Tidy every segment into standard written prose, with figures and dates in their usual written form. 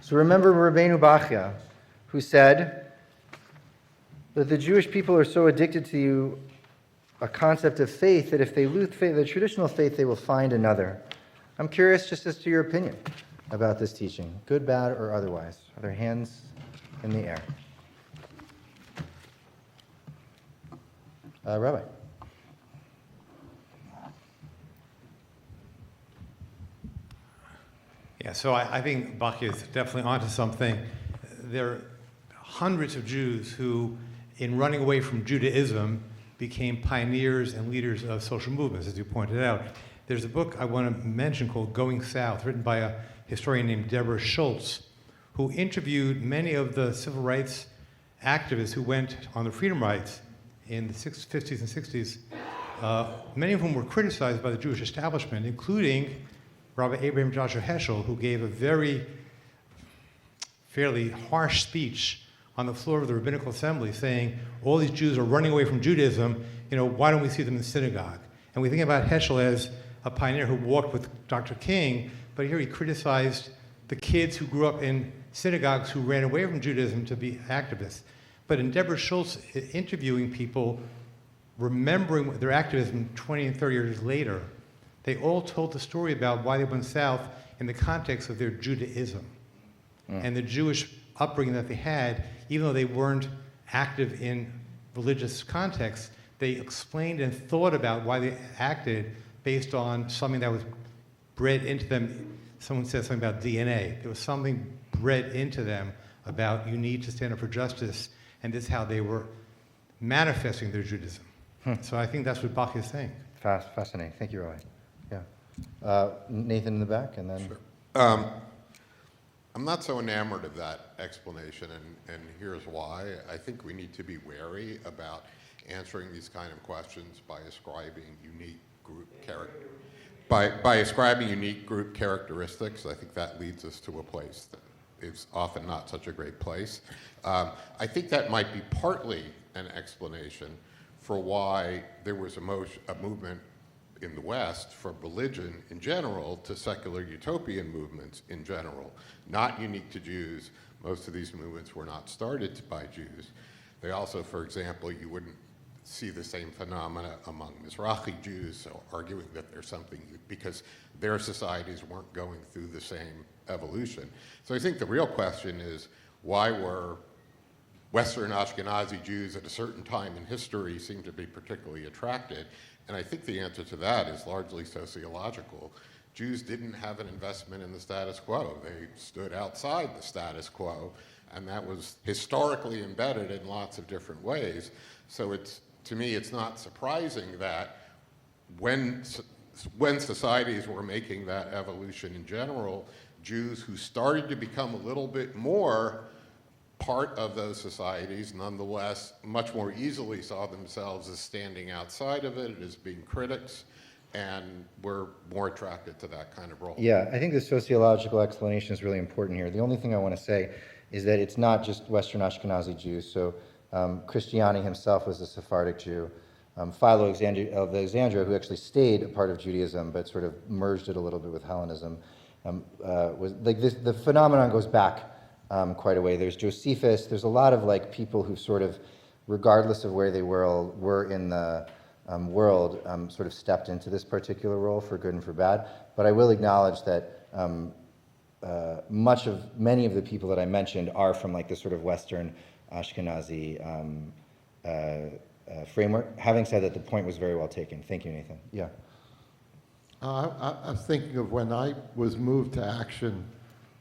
So remember Rabbeinu Bachya, who said that the Jewish people are so addicted to a concept of faith that if they lose faith, the traditional faith, they will find another. I'm curious just as to your opinion about this teaching, good, bad, or otherwise. Are there hands in the air? Rabbi. Yeah, so I think Bach is definitely onto something. There are hundreds of Jews who, in running away from Judaism, became pioneers and leaders of social movements, as you pointed out. There's a book I want to mention called Going South, written by a historian named Deborah Schultz, who interviewed many of the civil rights activists who went on the freedom rides in the 50s and 60s, many of whom were criticized by the Jewish establishment, including Rabbi Abraham Joshua Heschel, who gave a fairly harsh speech on the floor of the Rabbinical Assembly saying, all these Jews are running away from Judaism, why don't we see them in synagogue? And we think about Heschel as a pioneer who walked with Dr. King, but here he criticized the kids who grew up in synagogues who ran away from Judaism to be activists. But in Deborah Schultz interviewing people, remembering their activism 20 and 30 years later, they all told the story about why they went south in the context of their Judaism and the Jewish upbringing that they had. Even though they weren't active in religious contexts, they explained and thought about why they acted based on something that was bred into them. Someone said something about DNA. There was something bred into them about you need to stand up for justice, and this is how they were manifesting their Judaism. So I think that's what Bach is saying. Fascinating. Thank you, Roy. Yeah. Nathan in the back, and then... Sure. I'm not so enamored of that explanation, and here's why. I think we need to be wary about answering these kind of questions by ascribing unique group characteristics. I think that leads us to a place that is often not such a great place. I think that might be partly an explanation for why there was a movement in the West from religion in general to secular utopian movements in general, not unique to Jews. Most of these movements were not started by Jews. They also, for example, you wouldn't see the same phenomena among Mizrahi Jews, so arguing that there's something, because their societies weren't going through the same evolution. So I think the real question is, why were Western Ashkenazi Jews at a certain time in history seem to be particularly attracted? And I think the answer to that is largely sociological. Jews didn't have an investment in the status quo. They stood outside the status quo, and that was historically embedded in lots of different ways. So to me, it's not surprising that when societies were making that evolution in general, Jews who started to become a little bit more part of those societies, nonetheless, much more easily saw themselves as standing outside of it, as being critics, and were more attracted to that kind of role. Yeah, I think the sociological explanation is really important here. The only thing I want to say is that it's not just Western Ashkenazi Jews. So Christiani himself was a Sephardic Jew. Philo of Alexandria, who actually stayed a part of Judaism but sort of merged it a little bit with Hellenism, was like this. The phenomenon goes back quite a way. There's Josephus. There's a lot of people who sort of, regardless of where they were in the world, sort of stepped into this particular role for good and for bad. But I will acknowledge that many of the people that I mentioned are from this sort of Western Ashkenazi framework. Having said that, the point was very well taken. Thank you, Nathan. Yeah. I was thinking of when I was moved to action,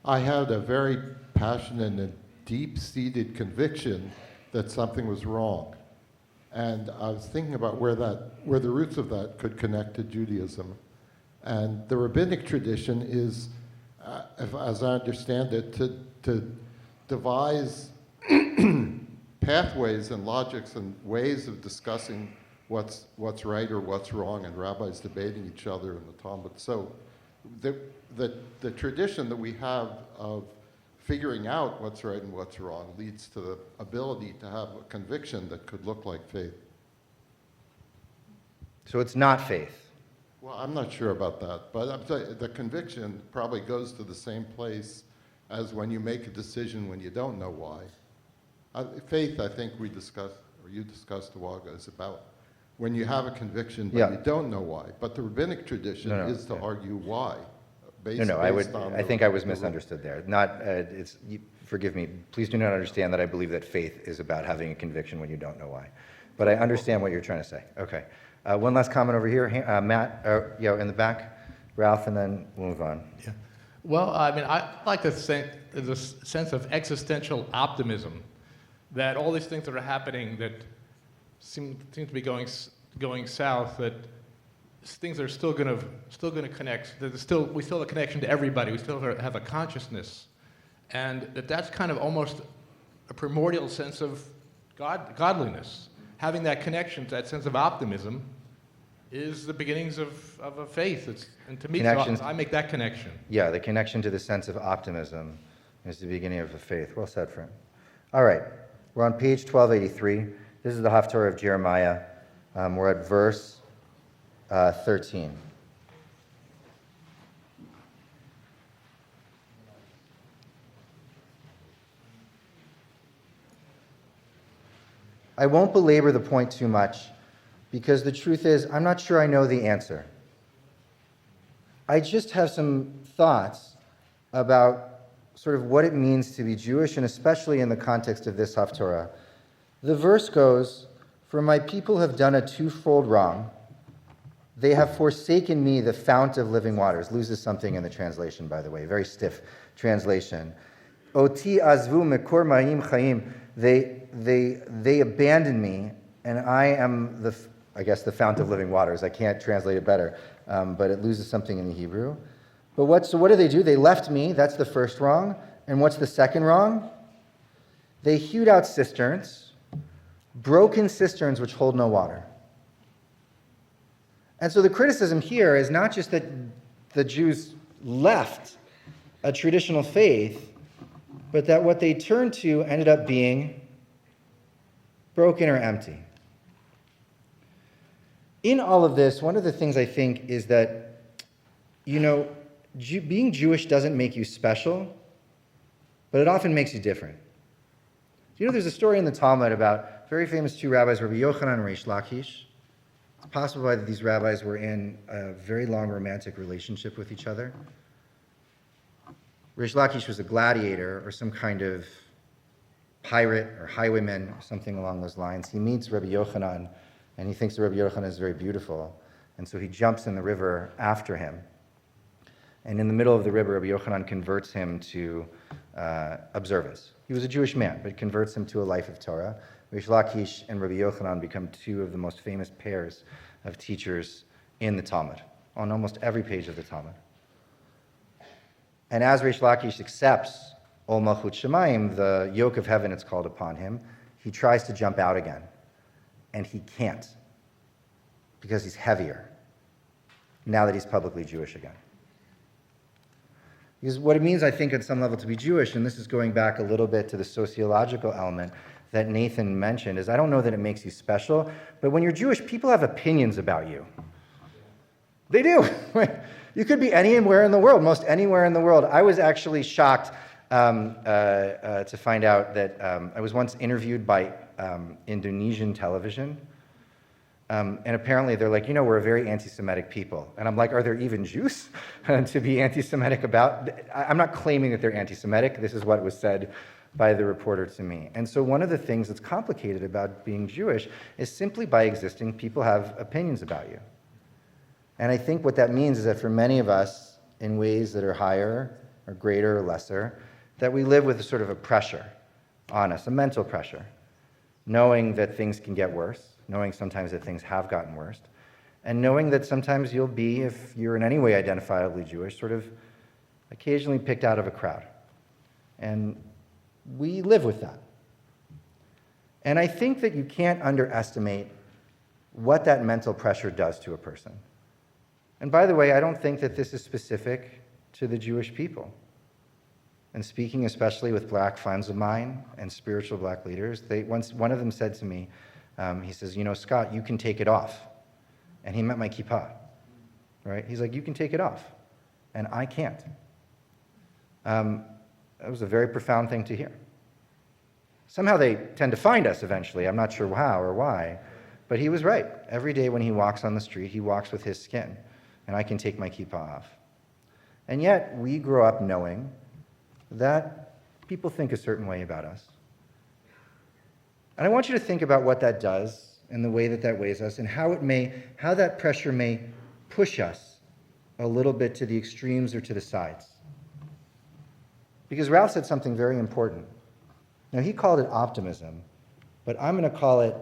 I had a very passionate and deep-seated conviction that something was wrong. And I was thinking about where the roots of that could connect to Judaism. And the rabbinic tradition is, as I understand it, to devise pathways and logics and ways of discussing what's right or what's wrong, and rabbis debating each other in the Talmud. So the tradition that we have of figuring out what's right and what's wrong leads to the ability to have a conviction that could look like faith. So it's not faith. Well, I'm not sure about that, but I'm telling you, the conviction probably goes to the same place as when you make a decision when you don't know why. Faith, I think we discussed, or you discussed a while ago, is about when you have a conviction but Yeah. you don't know why. But the rabbinic tradition No, no, is to yeah. argue why. Based, No, I based on I the- think I was the- misunderstood there. Not, forgive me, please do not understand that I believe that faith is about having a conviction when you don't know why. But I understand what you're trying to say. Okay. One last comment over here. Matt, in the back, Ralph, and then we'll move on. Yeah. Well, I mean, I like to think there's a sense of existential optimism that all these things that are happening that seem to be going south, that things are still going to connect. That we still have a connection to everybody. We still have a consciousness, and that's kind of almost a primordial sense of godliness. Having that connection, that sense of optimism, is the beginnings of a faith. And to me, so I make that connection. Yeah, the connection to the sense of optimism is the beginning of a faith. Well said, friend. All right, we're on page 1283. This is the Haftarah of Jeremiah. We're at verse 13. I won't belabor the point too much, because the truth is, I'm not sure I know the answer. I just have some thoughts about sort of what it means to be Jewish, and especially in the context of this Haftarah. The verse goes, "For my people have done a twofold wrong. They have forsaken me, the fount of living waters." Loses something in the translation, by the way. Very stiff translation. Oti azvu mekor ma'im chayim. They abandoned me, and I am the fount of living waters. I can't translate it better, but it loses something in the Hebrew. But what do they do? They left me. That's the first wrong. And what's the second wrong? They hewed out cisterns, broken cisterns which hold no water. And so the criticism here is not just that the Jews left a traditional faith, but that what they turned to ended up being broken or empty. In all of this, one of the things I think is that, being Jewish doesn't make you special, but it often makes you different. There's a story in the Talmud about very famous two rabbis, Rabbi Yochanan and Reish Lakish. It's possible that these rabbis were in a very long romantic relationship with each other. Reish Lakish was a gladiator or some kind of pirate or highwayman or something along those lines. He meets Rabbi Yochanan, and he thinks that Rabbi Yochanan is very beautiful. And so he jumps in the river after him. And in the middle of the river, Rabbi Yochanan converts him to observance. He was a Jewish man, but converts him to a life of Torah. Reish Lakish and Rabbi Yochanan become two of the most famous pairs of teachers in the Talmud, on almost every page of the Talmud. And as Reish Lakish accepts Ol Malchut Shemayim, the yoke of heaven, it's called, upon him, he tries to jump out again. And he can't, because he's heavier, now that he's publicly Jewish again. Because what it means, I think, at some level to be Jewish, and this is going back a little bit to the sociological element that Nathan mentioned, is I don't know that it makes you special, but when you're Jewish, people have opinions about you. They do. You could be anywhere in the world, most anywhere in the world. I was actually shocked to find out that I was once interviewed by Indonesian television, and apparently they're like, we're a very anti-Semitic people. And I'm like, are there even Jews to be anti-Semitic about? I'm not claiming that they're anti-Semitic. This is what was said by the reporter to me. And so one of the things that's complicated about being Jewish is simply by existing, people have opinions about you. And I think what that means is that for many of us, in ways that are higher or greater or lesser, that we live with a sort of a pressure on us, a mental pressure, knowing that things can get worse, knowing sometimes that things have gotten worse, and knowing that sometimes you'll be, if you're in any way identifiably Jewish, sort of occasionally picked out of a crowd. And we live with that. And I think that you can't underestimate what that mental pressure does to a person. And by the way, I don't think that this is specific to the Jewish people. And speaking especially with black friends of mine and spiritual black leaders, one of them said to me, he says, Scott, you can take it off. And he meant my kippah, right? He's like, you can take it off, and I can't. That was a very profound thing to hear. Somehow they tend to find us eventually. I'm not sure how or why. But he was right. Every day when he walks on the street, he walks with his skin. And I can take my kippah off. And yet, we grow up knowing that people think a certain way about us. And I want you to think about what that does and the way that that weighs us and how that pressure may push us a little bit to the extremes or to the sides. Because Ralph said something very important. Now, he called it optimism, but I'm going to call it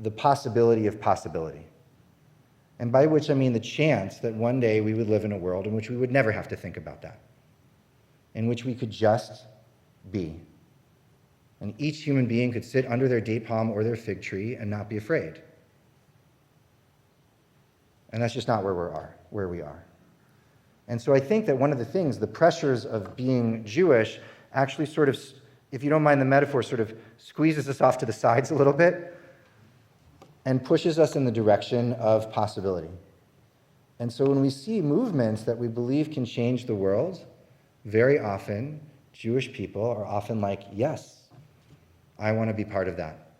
the possibility of possibility. And by which I mean the chance that one day we would live in a world in which we would never have to think about that, in which we could just be. And each human being could sit under their date palm or their fig tree and not be afraid. And that's just not where we are. And so I think that one of the things, the pressures of being Jewish, actually sort of, if you don't mind the metaphor, sort of squeezes us off to the sides a little bit and pushes us in the direction of possibility. And so when we see movements that we believe can change the world, very often Jewish people are often like, yes, I want to be part of that.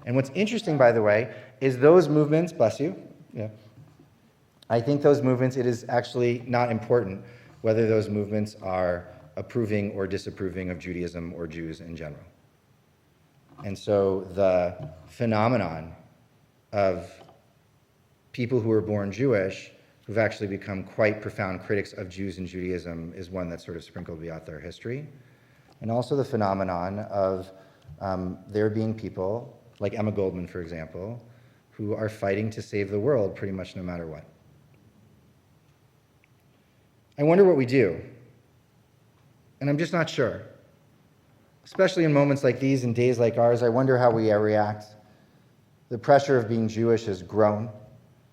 And what's interesting, by the way, is those movements, bless you, yeah, I think those movements, it is actually not important whether those movements are approving or disapproving of Judaism or Jews in general. And so the phenomenon of people who were born Jewish who've actually become quite profound critics of Jews and Judaism is one that's sort of sprinkled throughout their history. And also the phenomenon of there being people, like Emma Goldman, for example, who are fighting to save the world pretty much no matter what. I wonder what we do. And I'm just not sure. Especially in moments like these, in days like ours, I wonder how we react. The pressure of being Jewish has grown.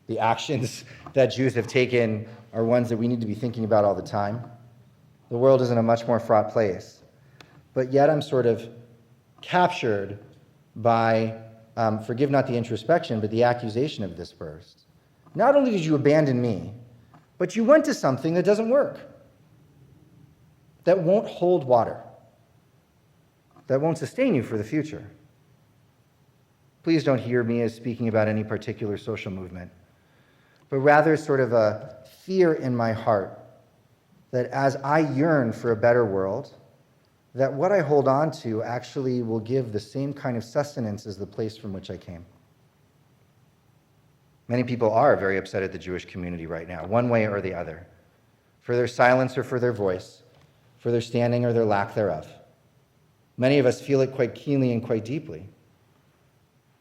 The actions that Jews have taken are ones that we need to be thinking about all the time. The world is in a much more fraught place. But yet I'm sort of captured by, forgive not the introspection, but the accusation of this burst. Not only did you abandon me, but you went to something that doesn't work, that won't hold water, that won't sustain you for the future. Please don't hear me as speaking about any particular social movement, but rather sort of a fear in my heart that as I yearn for a better world, that what I hold on to actually will give the same kind of sustenance as the place from which I came. Many people are very upset at the Jewish community right now, one way or the other, for their silence or for their voice, for their standing or their lack thereof. Many of us feel it quite keenly and quite deeply.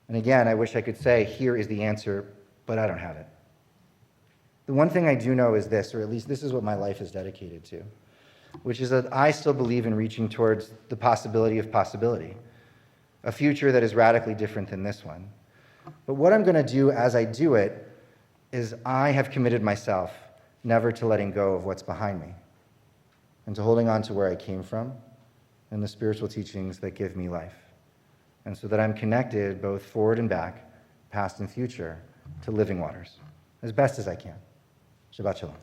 And again, I wish I could say, here is the answer, but I don't have it. The one thing I do know is this, or at least this is what my life is dedicated to, which is that I still believe in reaching towards the possibility of possibility, a future that is radically different than this one. But what I'm going to do as I do it is I have committed myself never to letting go of what's behind me and to holding on to where I came from and the spiritual teachings that give me life. And so that I'm connected both forward and back, past and future, to living waters as best as I can. Shabbat shalom.